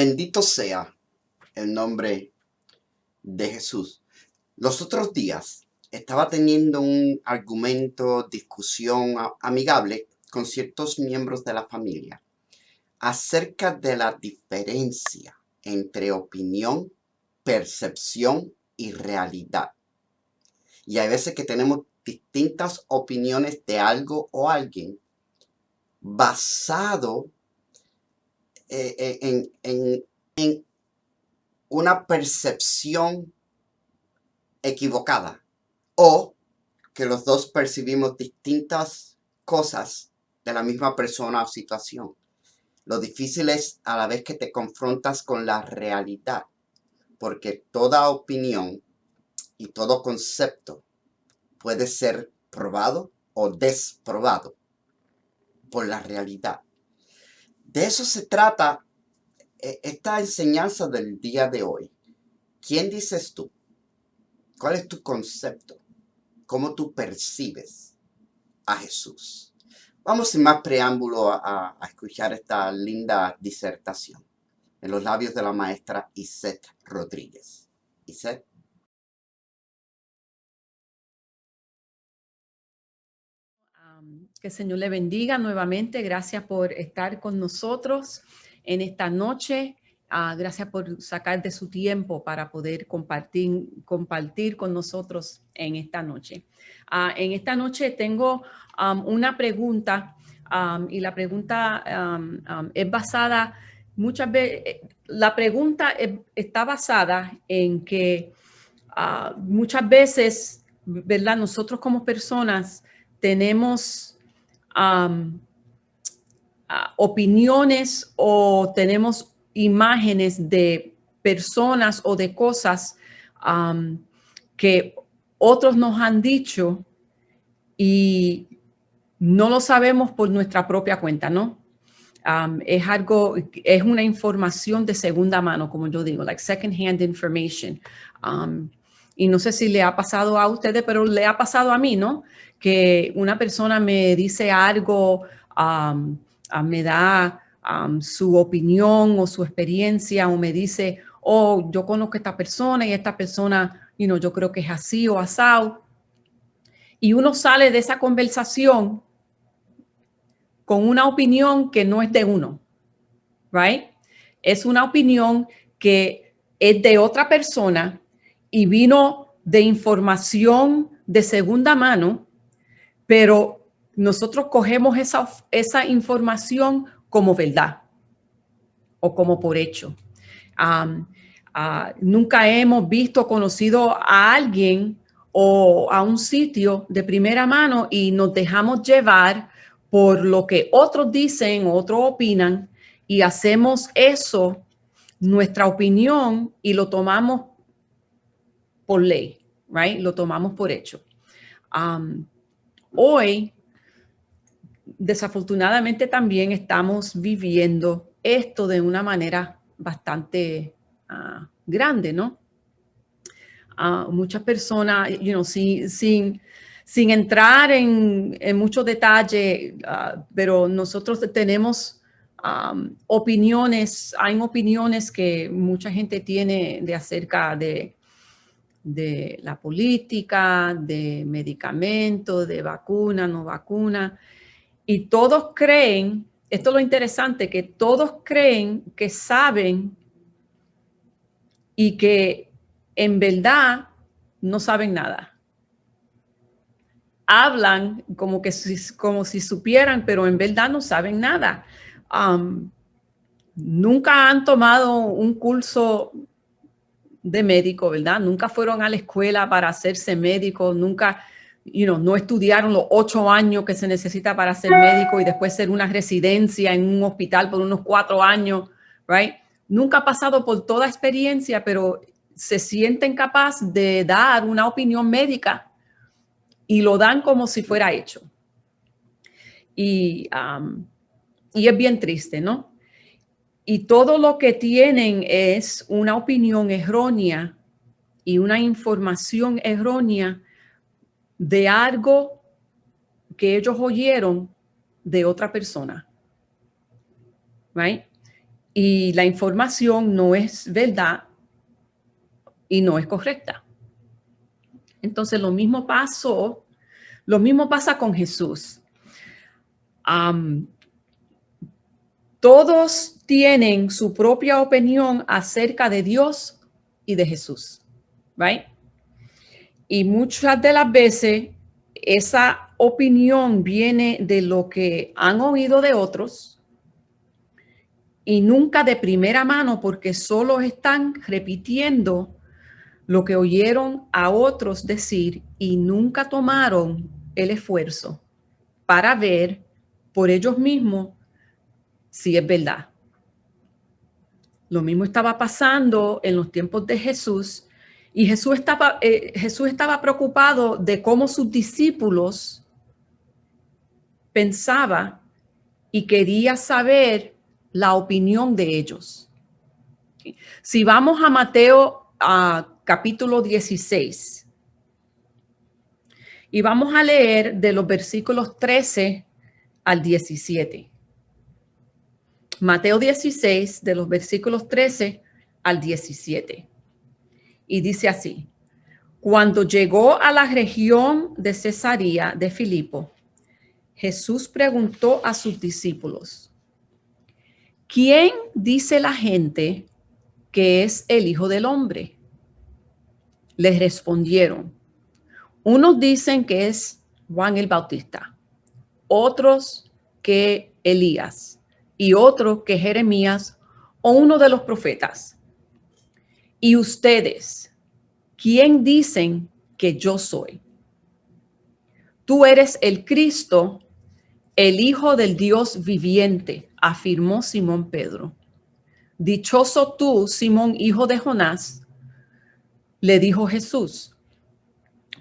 Bendito sea el nombre de Jesús. Los otros días estaba teniendo un argumento, discusión amigable con ciertos miembros de la familia acerca de la diferencia entre opinión, percepción y realidad. Y hay veces que tenemos distintas opiniones de algo o alguien basado en una percepción equivocada o que los dos percibimos distintas cosas de la misma persona o situación. Lo difícil es a la vez que te confrontas con la realidad, porque toda opinión y todo concepto puede ser probado o desprobado por la realidad. De eso se trata esta enseñanza del día de hoy. ¿Quién dices tú? ¿Cuál es tu concepto? ¿Cómo tú percibes a Jesús? Vamos sin más preámbulo a escuchar esta linda disertación en los labios de la maestra Isette Rodríguez. Isette. Que el Señor le bendiga nuevamente. Gracias por estar con nosotros en esta noche. Gracias por sacar de su tiempo para poder compartir con nosotros en esta noche. En esta noche tengo una pregunta y la pregunta es basada, muchas veces, la pregunta está basada en que muchas veces, ¿verdad? Nosotros como personas tenemos opiniones o tenemos imágenes de personas o de cosas que otros nos han dicho y no lo sabemos por nuestra propia cuenta, ¿no? Es una información de segunda mano, como yo digo, like second hand information. Y no sé si le ha pasado a ustedes, pero le ha pasado a mí, ¿no? Que una persona me dice algo, me da su opinión o su experiencia, o me dice, oh, yo conozco a esta persona y esta persona, yo creo que es así o asado. Y uno sale de esa conversación con una opinión que no es de uno, right? Es una opinión que es de otra persona y vino de información de segunda mano, pero nosotros cogemos esa información como verdad o como por hecho. Nunca hemos visto, conocido a alguien o a un sitio de primera mano y nos dejamos llevar por lo que otros dicen, otros opinan, y hacemos eso, nuestra opinión, y lo tomamos por ley, right? Lo tomamos por hecho. Hoy, desafortunadamente, también estamos viviendo esto de una manera bastante grande, ¿no? Muchas personas, sin entrar en mucho detalle, pero nosotros tenemos opiniones, hay opiniones que mucha gente tiene de acerca de la política, de medicamentos, de vacuna, no vacuna, y todos creen, esto es lo interesante, que todos creen que saben y que en verdad no saben nada. Hablan como si supieran, pero en verdad no saben nada. Nunca han tomado un curso de médico, ¿verdad? Nunca fueron a la escuela para hacerse médico, nunca, no estudiaron los 8 años que se necesita para ser médico y después ser una residencia en un hospital por unos 4 años, right? Nunca ha pasado por toda experiencia, pero se sienten capaces de dar una opinión médica y lo dan como si fuera hecho. Y es bien triste, ¿no? Y todo lo que tienen es una opinión errónea y una información errónea de algo que ellos oyeron de otra persona. Right? y la información no es verdad y no es correcta. Entonces lo mismo pasa con Jesús. Todos tienen su propia opinión acerca de Dios y de Jesús, right? Y muchas de las veces esa opinión viene de lo que han oído de otros y nunca de primera mano, porque solo están repitiendo lo que oyeron a otros decir y nunca tomaron el esfuerzo para ver por ellos mismos si es verdad. Lo mismo estaba pasando en los tiempos de Jesús y Jesús estaba preocupado de cómo sus discípulos pensaban y quería saber la opinión de ellos. Si vamos a Mateo capítulo 16 y vamos a leer de los versículos 13 al 17. Mateo 16, de los versículos 13 al 17. Y dice así: cuando llegó a la región de Cesarea de Filipo, Jesús preguntó a sus discípulos: ¿quién dice la gente que es el Hijo del Hombre? Les respondieron: unos dicen que es Juan el Bautista, otros que Elías, y otro que Jeremías o uno de los profetas. ¿Y ustedes, quién dicen que yo soy? Tú eres el Cristo, el Hijo del Dios viviente, afirmó Simón Pedro. Dichoso tú, Simón, hijo de Jonás, le dijo Jesús,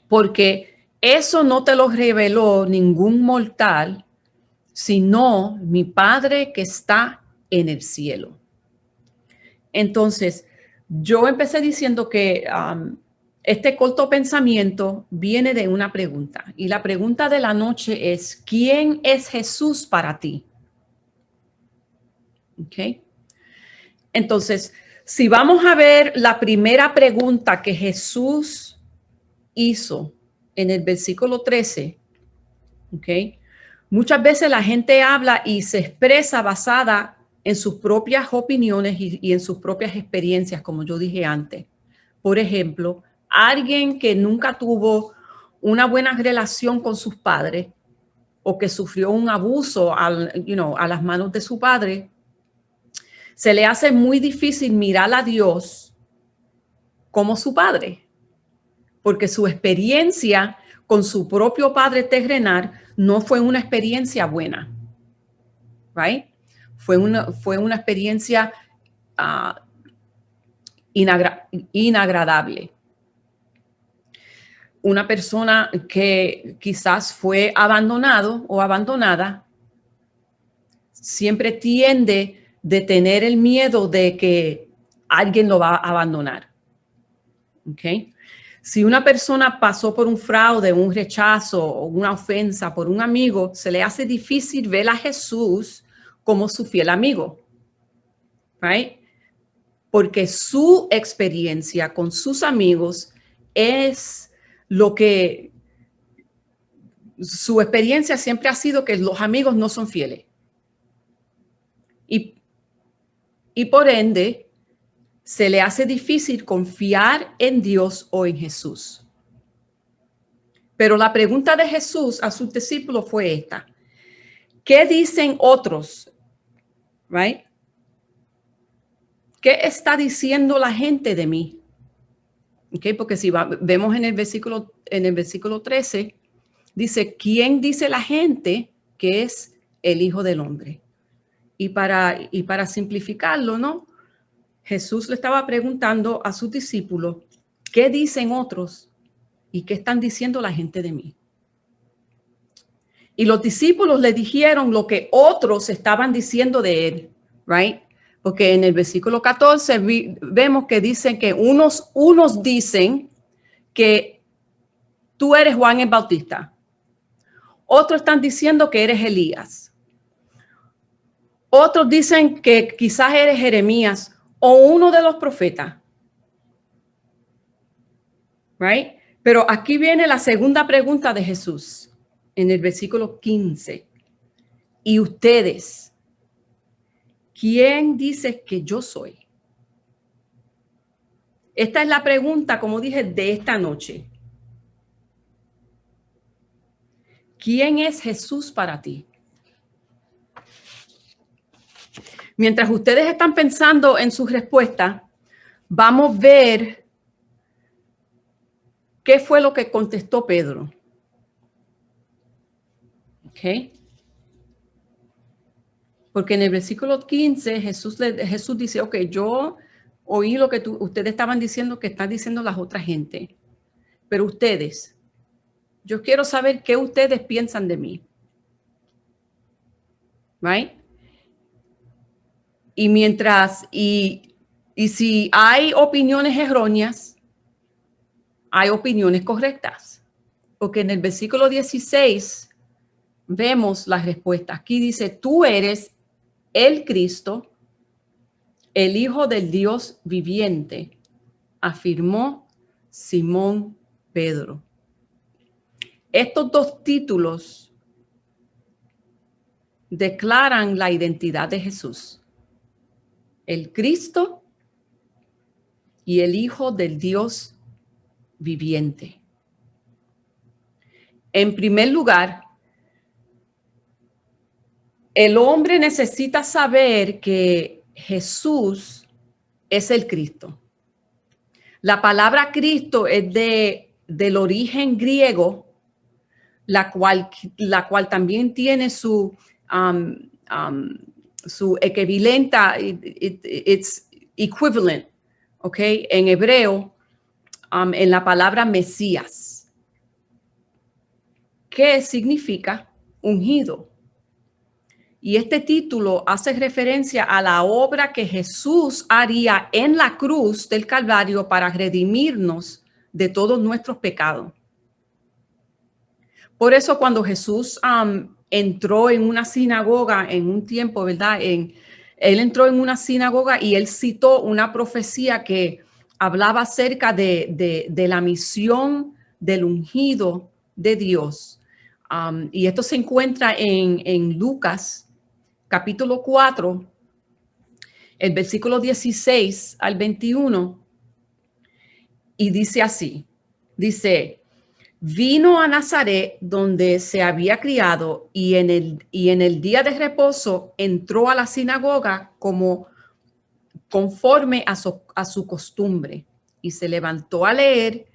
porque eso no te lo reveló ningún mortal, sino mi Padre que está en el cielo. Entonces, yo empecé diciendo que este corto pensamiento viene de una pregunta. Y la pregunta de la noche es: ¿quién es Jesús para ti? ¿Ok? Entonces, si vamos a ver la primera pregunta que Jesús hizo en el versículo 13, ¿ok? Muchas veces la gente habla y se expresa basada en sus propias opiniones y en sus propias experiencias, como yo dije antes. Por ejemplo, alguien que nunca tuvo una buena relación con sus padres o que sufrió un abuso a las manos de su padre, se le hace muy difícil mirar a Dios como su padre, porque su experiencia con su propio padre terrenal no fue una experiencia buena, right? Fue una experiencia inagradable. Una persona que quizás fue abandonado o abandonada siempre tiende de tener el miedo de que alguien lo va a abandonar. ¿Ok? Si una persona pasó por un fraude, un rechazo o una ofensa por un amigo, se le hace difícil ver a Jesús como su fiel amigo. Right? Porque su experiencia con sus amigos es lo que su experiencia siempre ha sido, que los amigos no son fieles. Y por ende, se le hace difícil confiar en Dios o en Jesús. Pero la pregunta de Jesús a sus discípulos fue esta: ¿qué dicen otros? Right? ¿Qué está diciendo la gente de mí? Okay, porque si vemos en el versículo 13, dice: ¿quién dice la gente que es el Hijo del Hombre? Y para simplificarlo, ¿no? Jesús le estaba preguntando a sus discípulos: ¿qué dicen otros y qué están diciendo la gente de mí? Y los discípulos le dijeron lo que otros estaban diciendo de él, right? Porque en el versículo 14 vemos que dicen que unos dicen que tú eres Juan el Bautista. Otros están diciendo que eres Elías. Otros dicen que quizás eres Jeremías o uno de los profetas. Right? Pero aquí viene la segunda pregunta de Jesús en el versículo 15. Y ustedes, ¿quién dice que yo soy? Esta es la pregunta, como dije, de esta noche. ¿Quién es Jesús para ti? Mientras ustedes están pensando en su respuesta, vamos a ver qué fue lo que contestó Pedro. ¿Ok? Porque en el versículo 15 Jesús dice, ok, yo oí lo que ustedes estaban diciendo que están diciendo las otras gente. Pero ustedes, yo quiero saber qué ustedes piensan de mí. Right? Y mientras, y si hay opiniones erróneas, hay opiniones correctas. Porque en el versículo 16 vemos la respuesta. Aquí dice, tú eres el Cristo, el Hijo del Dios viviente, afirmó Simón Pedro. Estos dos títulos declaran la identidad de Jesús. El Cristo y el Hijo del Dios viviente. En primer lugar, el hombre necesita saber que Jesús es el Cristo. La palabra Cristo es del origen griego, la cual también tiene su equivalente, it's equivalent, okay, en hebreo, en la palabra Mesías, que significa ungido. Y este título hace referencia a la obra que Jesús haría en la cruz del Calvario para redimirnos de todos nuestros pecados. Por eso cuando Jesús entró en una sinagoga en un tiempo, ¿verdad? Él entró en una sinagoga y él citó una profecía que hablaba acerca de la misión del ungido de Dios. Y esto se encuentra en Lucas, capítulo 4, el versículo 16 al 21, y dice así, dice, vino a Nazaret donde se había criado y en el día de reposo entró a la sinagoga como conforme a su costumbre y se levantó a leer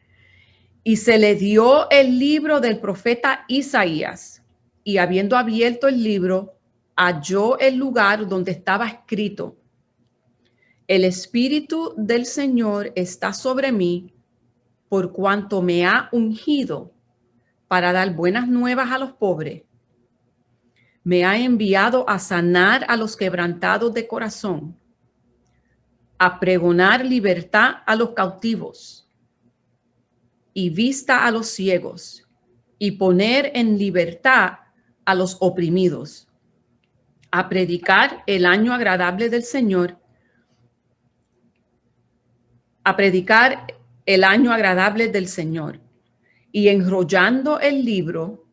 y se le dio el libro del profeta Isaías y habiendo abierto el libro, halló el lugar donde estaba escrito, el Espíritu del Señor está sobre mí, por cuanto me ha ungido para dar buenas nuevas a los pobres. Me ha enviado a sanar a los quebrantados de corazón, a pregonar libertad a los cautivos y vista a los ciegos, y poner en libertad a los oprimidos, a predicar el año agradable del Señor, a predicar el año agradable del Señor. Y enrollando el libro,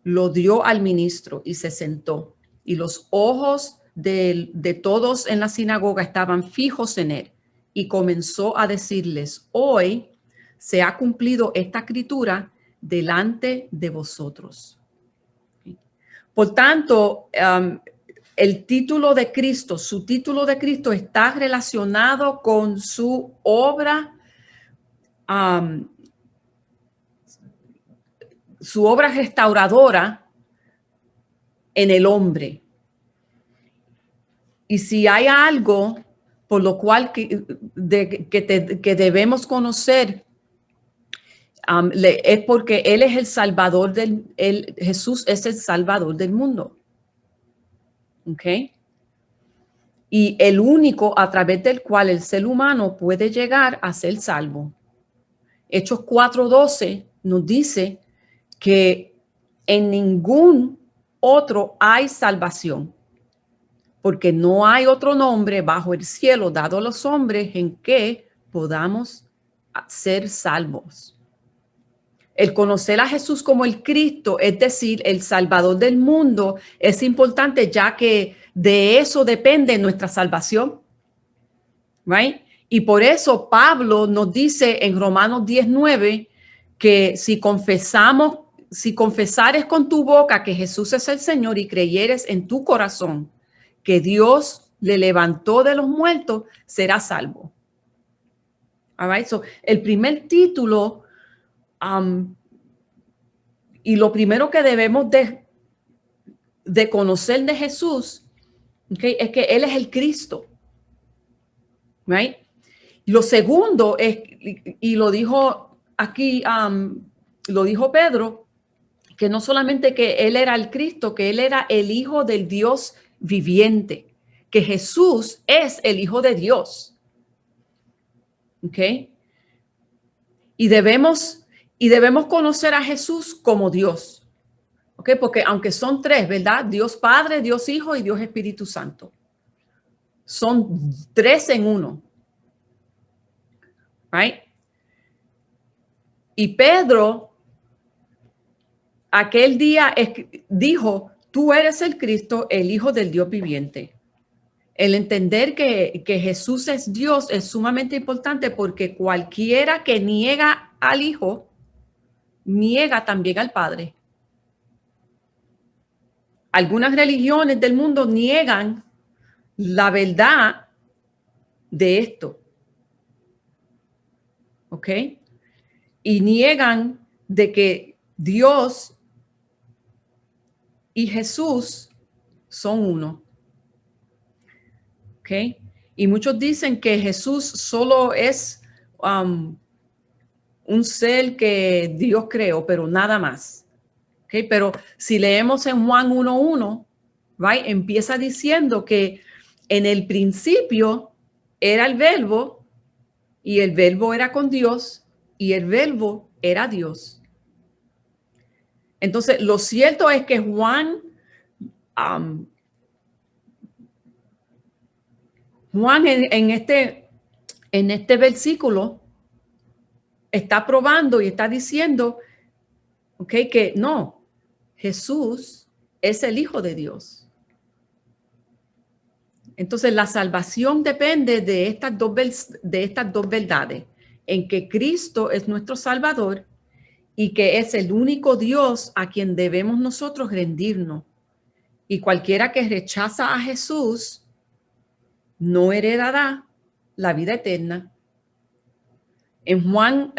lo dio al ministro y se sentó. Y los ojos de todos en la sinagoga estaban fijos en él. Y comenzó a decirles, hoy se ha cumplido esta escritura delante de vosotros. Por tanto, el título de Cristo, su título de Cristo está relacionado con su obra, su obra restauradora en el hombre. Y si hay algo por lo cual que debemos conocer, es porque Él es el Salvador Jesús es el Salvador del mundo. ¿Ok? Y el único a través del cual el ser humano puede llegar a ser salvo. Hechos 4:12 nos dice que en ningún otro hay salvación. porque no hay otro nombre bajo el cielo dado a los hombres en que podamos ser salvos. El conocer a Jesús como el Cristo, es decir, el Salvador del mundo, es importante ya que de eso depende nuestra salvación. Right? Y por eso Pablo nos dice en Romanos 19 que si confesares con tu boca que Jesús es el Señor y creyeres en tu corazón que Dios le levantó de los muertos, serás salvo. All right? So, el primer título y lo primero que debemos de conocer de Jesús, okay, es que Él es el Cristo. Right? Lo segundo es, y lo dijo aquí, lo dijo Pedro, que no solamente que Él era el Cristo, que Él era el Hijo del Dios viviente, que Jesús es el Hijo de Dios. ¿Ok? Y debemos conocer a Jesús como Dios. ¿Ok? Porque aunque son tres, ¿verdad? Dios Padre, Dios Hijo y Dios Espíritu Santo. Son tres en uno. Right? Y Pedro, aquel día dijo, tú eres el Cristo, el Hijo del Dios viviente. El entender que Jesús es Dios es sumamente importante porque cualquiera que niega al Hijo, niega también al Padre. Algunas religiones del mundo niegan la verdad de esto. ¿Ok? Y niegan de que Dios y Jesús son uno. ¿Ok? Y muchos dicen que Jesús solo es un ser que Dios creó, pero nada más. ¿Ok? Pero si leemos en Juan 1:1, right, empieza diciendo que en el principio era el verbo y el verbo era con Dios y el verbo era Dios. Entonces, lo cierto es que Juan en este versículo está probando y está diciendo, okay, que no, Jesús es el Hijo de Dios. Entonces, la salvación depende de estas dos verdades, en que Cristo es nuestro Salvador y que es el único Dios a quien debemos nosotros rendirnos. Y cualquiera que rechaza a Jesús no heredará la vida eterna. En Juan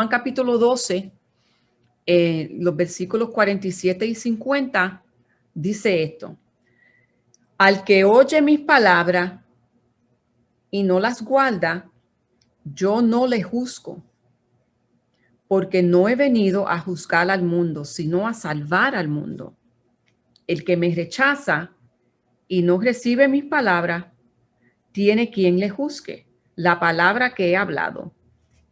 capítulo 12, los versículos 47 y 50, dice esto: al que oye mis palabras y no las guarda, yo no le juzgo, porque no he venido a juzgar al mundo, sino a salvar al mundo. El que me rechaza y no recibe mis palabras, tiene quien le juzgue la palabra que he hablado.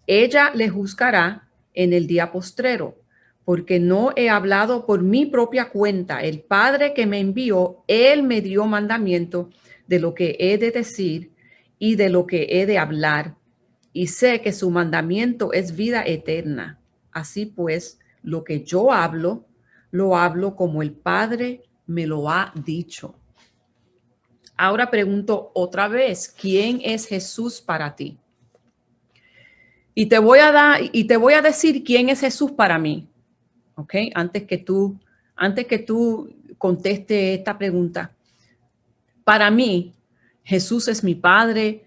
Ella le juzgará en el día postrero, porque no he hablado por mi propia cuenta. El Padre que me envió, Él me dio mandamiento de lo que he de decir y de lo que he de hablar. Y sé que su mandamiento es vida eterna. Así pues, lo que yo hablo, lo hablo como el Padre me lo ha dicho. Ahora pregunto otra vez, ¿quién es Jesús para ti? Y te voy a decir quién es Jesús para mí. ¿Ok? Antes que tú conteste esta pregunta. Para mí, Jesús es mi Padre,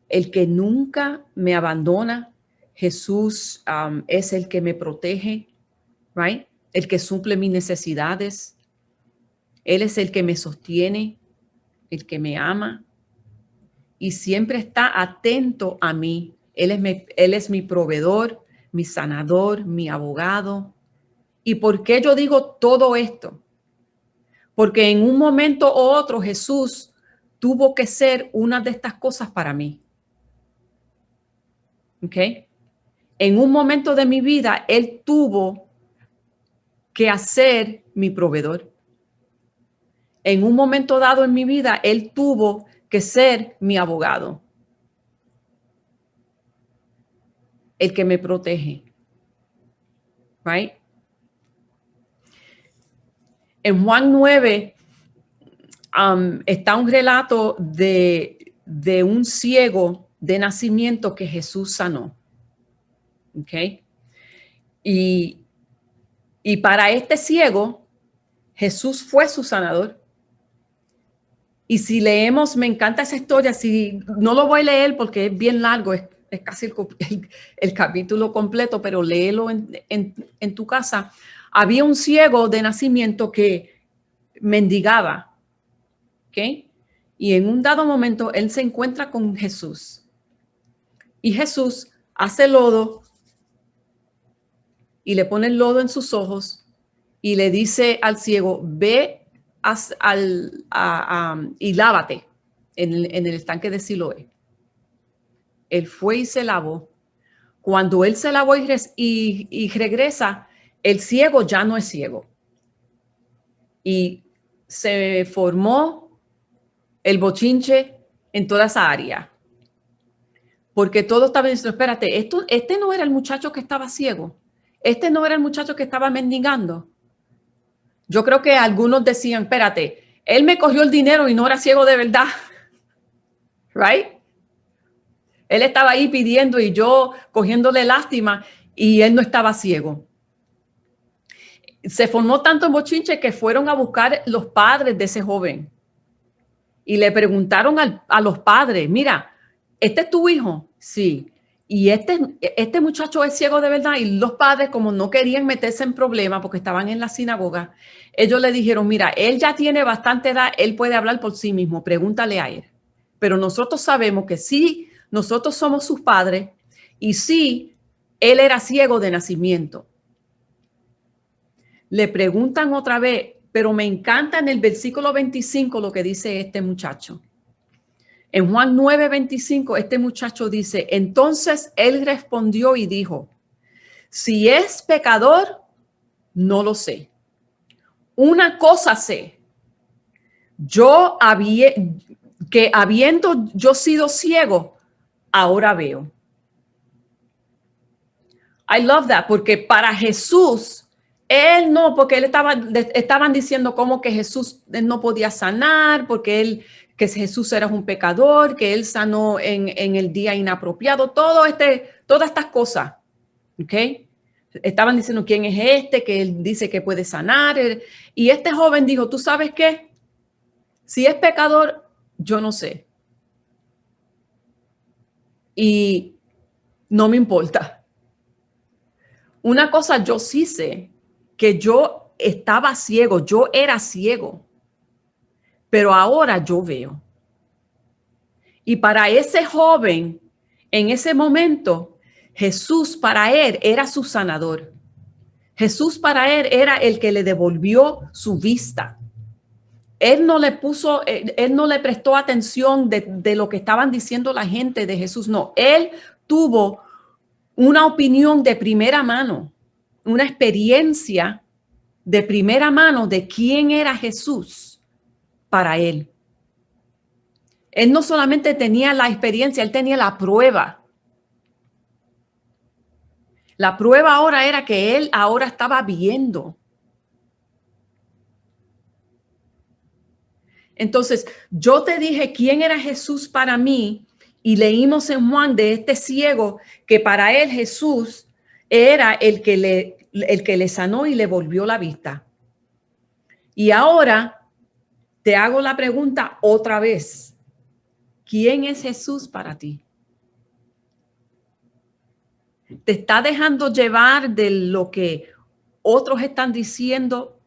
el que nunca me abandona. Jesús es el que me protege, right? El que suple mis necesidades. Él es el que me sostiene, el que me ama y siempre está atento a mí. Él es mi proveedor, mi sanador, mi abogado. ¿Y por qué yo digo todo esto? Porque en un momento u otro Jesús tuvo que ser una de estas cosas para mí. ¿Ok? En un momento de mi vida, Él tuvo que hacer mi proveedor. en un momento dado en mi vida, él tuvo que ser mi abogado, el que me protege. Right? En Juan 9 está un relato de un ciego de nacimiento que Jesús sanó. ¿Ok? Y para este ciego, Jesús fue su sanador. Y si leemos, me encanta esa historia, si no lo voy a leer porque es bien largo, es casi el capítulo completo, pero léelo en tu casa. Había un ciego de nacimiento que mendigaba, ¿ok? Y en un dado momento él se encuentra con Jesús. Y Jesús hace lodo y le pone el lodo en sus ojos y le dice al ciego, ve y lávate en el estanque de Siloé. Él fue y se lavó. Cuando él se lavó y regresa, el ciego ya no es ciego. Y se formó el bochinche en toda esa área. Porque todo estaba diciendo, espérate, este no era el muchacho que estaba ciego. Este no era el muchacho que estaba mendigando. Yo creo que algunos decían, espérate, él me cogió el dinero y no era ciego de verdad. Right? Él estaba ahí pidiendo y yo cogiéndole lástima y él no estaba ciego. Se formó tanto en bochinche que fueron a buscar los padres de ese joven y le preguntaron a los padres, mira, ¿este es tu hijo? Sí. Y este muchacho es ciego de verdad. Y los padres, como no querían meterse en problemas porque estaban en la sinagoga, ellos le dijeron, mira, él ya tiene bastante edad, él puede hablar por sí mismo, pregúntale a él. Pero nosotros sabemos que sí, nosotros somos sus padres y sí, él era ciego de nacimiento. Le preguntan otra vez, pero me encanta en el versículo 25 lo que dice este muchacho. En Juan 9:25, este muchacho dice, entonces él respondió y dijo, si es pecador, no lo sé. Una cosa sé, que habiendo yo sido ciego, ahora veo. I love that, porque para Jesús, él no, porque estaban diciendo como que Jesús él no podía sanar, porque que Jesús era un pecador, que él sanó en el día inapropiado, todas estas cosas, ¿ok? Estaban diciendo quién es este, que él dice que puede sanar. Y este joven dijo, ¿tú sabes qué? Si es pecador, yo no sé. Y no me importa. Una cosa yo sí sé, que yo estaba ciego, yo era ciego, pero ahora yo veo. Y para ese joven, en ese momento, Jesús para él era su sanador. Jesús para él era el que le devolvió su vista. Él no le prestó atención de lo que estaban diciendo la gente de Jesús, no. Él tuvo una opinión de primera mano, una experiencia de primera mano de quién era Jesús para él. Él no solamente tenía la experiencia, él tenía la prueba. La prueba ahora era que él ahora estaba viendo. Entonces, yo te dije quién era Jesús para mí y leímos en Juan de este ciego que para él Jesús era el que le sanó y le volvió la vista. Y ahora te hago la pregunta otra vez. ¿Quién es Jesús para ti? ¿Te está dejando llevar de lo que otros están diciendo?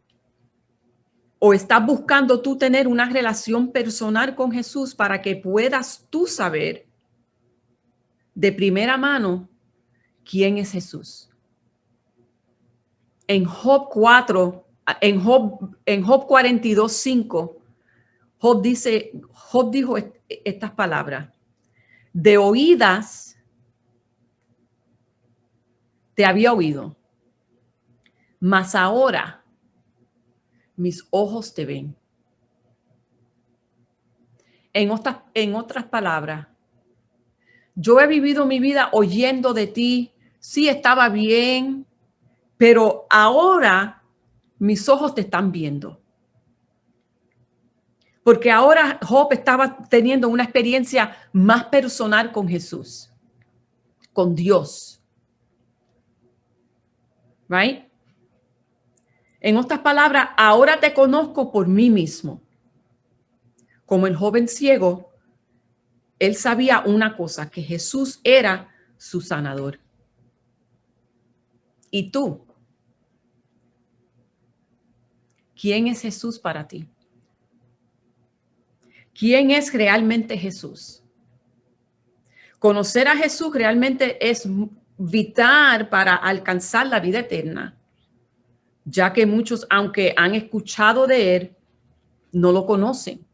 ¿O estás buscando tú tener una relación personal con Jesús para que puedas tú saber de primera mano quién es Jesús? En Job 4, en Job 42:5, Job dijo estas palabras: de oídas te había oído, mas ahora mis ojos te ven. En otras palabras, yo he vivido mi vida oyendo de ti, sí estaba bien, pero ahora mis ojos te están viendo. Porque ahora Job estaba teniendo una experiencia más personal con Jesús, con Dios. Right? En otras palabras, ahora te conozco por mí mismo. Como el joven ciego, él sabía una cosa, que Jesús era su sanador. ¿Y tú? ¿Quién es Jesús para ti? ¿Quién es realmente Jesús? Conocer a Jesús realmente es vital para alcanzar la vida eterna, ya que muchos, aunque han escuchado de él, no lo conocen.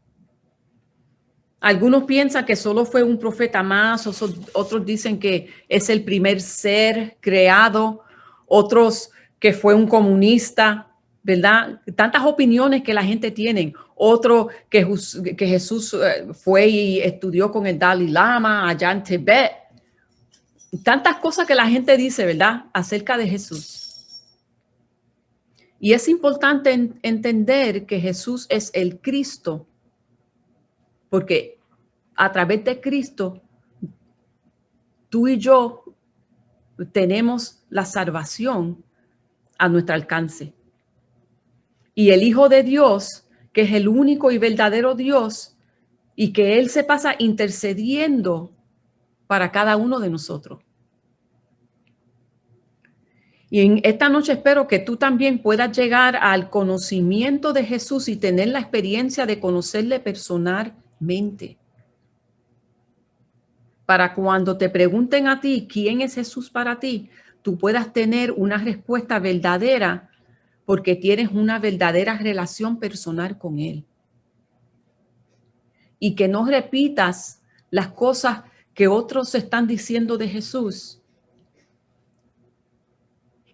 Algunos piensan que solo fue un profeta más, otros dicen que es el primer ser creado, otros que fue un comunista, ¿verdad? Tantas opiniones que la gente tiene. Otro que Jesús fue y estudió con el Dalai Lama allá en Tibet. Tantas cosas que la gente dice, ¿verdad? Acerca de Jesús. Y es importante entender que Jesús es el Cristo, porque a través de Cristo, tú y yo tenemos la salvación a nuestro alcance. Y el Hijo de Dios, que es el único y verdadero Dios, y que Él se pasa intercediendo para cada uno de nosotros. Y en esta noche espero que tú también puedas llegar al conocimiento de Jesús y tener la experiencia de conocerle personalmente. Para cuando te pregunten a ti quién es Jesús para ti, tú puedas tener una respuesta verdadera porque tienes una verdadera relación personal con Él. Y que no repitas las cosas que otros están diciendo de Jesús,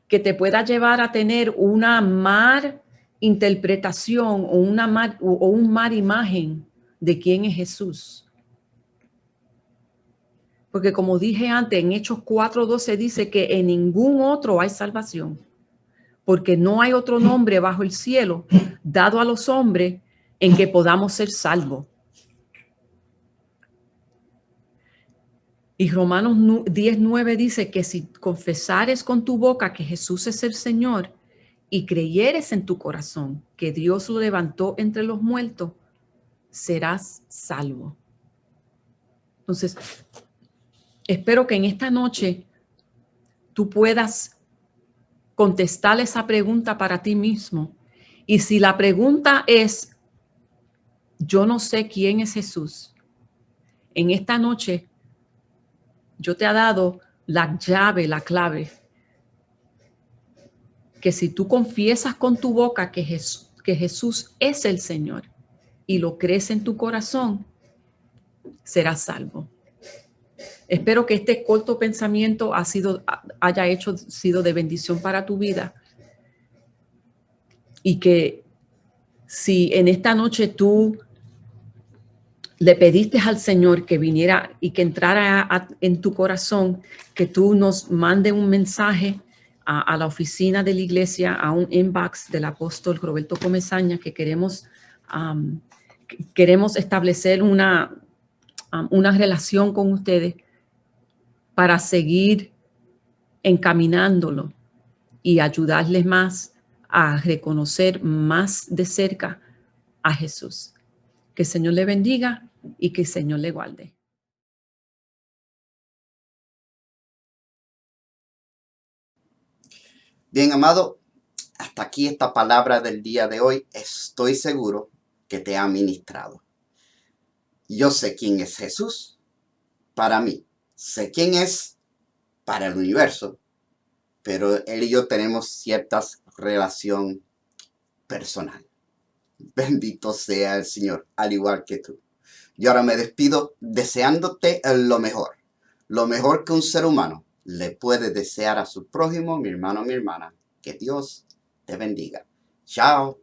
que te pueda llevar a tener una mal interpretación o un mal imagen de quién es Jesús. Porque como dije antes, en Hechos 4:12 dice que en ningún otro hay salvación, porque no hay otro nombre bajo el cielo dado a los hombres en que podamos ser salvos. Y Romanos 10:9 dice que si confesares con tu boca que Jesús es el Señor y creyeres en tu corazón que Dios lo levantó entre los muertos, serás salvo. Entonces, espero que en esta noche tú puedas contestar esa pregunta para ti mismo. Y si la pregunta es, yo no sé quién es Jesús, en esta noche yo te he dado la llave, la clave, que si tú confiesas con tu boca que Jesús es el Señor y lo crees en tu corazón, serás salvo. Espero que este corto pensamiento haya sido de bendición para tu vida y que si en esta noche tú le pediste al Señor que viniera y que entrara en tu corazón, que tú nos mande un mensaje a la oficina de la iglesia, a un inbox del apóstol Roberto Comesaña, que queremos establecer una relación con ustedes para seguir encaminándolo y ayudarles más a reconocer más de cerca a Jesús. Que el Señor le bendiga y que el Señor le guarde. Bien, amado, hasta aquí esta palabra del día de hoy. Estoy seguro que te ha ministrado. Yo sé quién es Jesús para mí. Sé quién es para el universo, pero él y yo tenemos cierta relación personal. Bendito sea el Señor, al igual que tú. Yo ahora me despido deseándote lo mejor que un ser humano le puede desear a su prójimo, mi hermano, mi hermana. Que Dios te bendiga. Chao.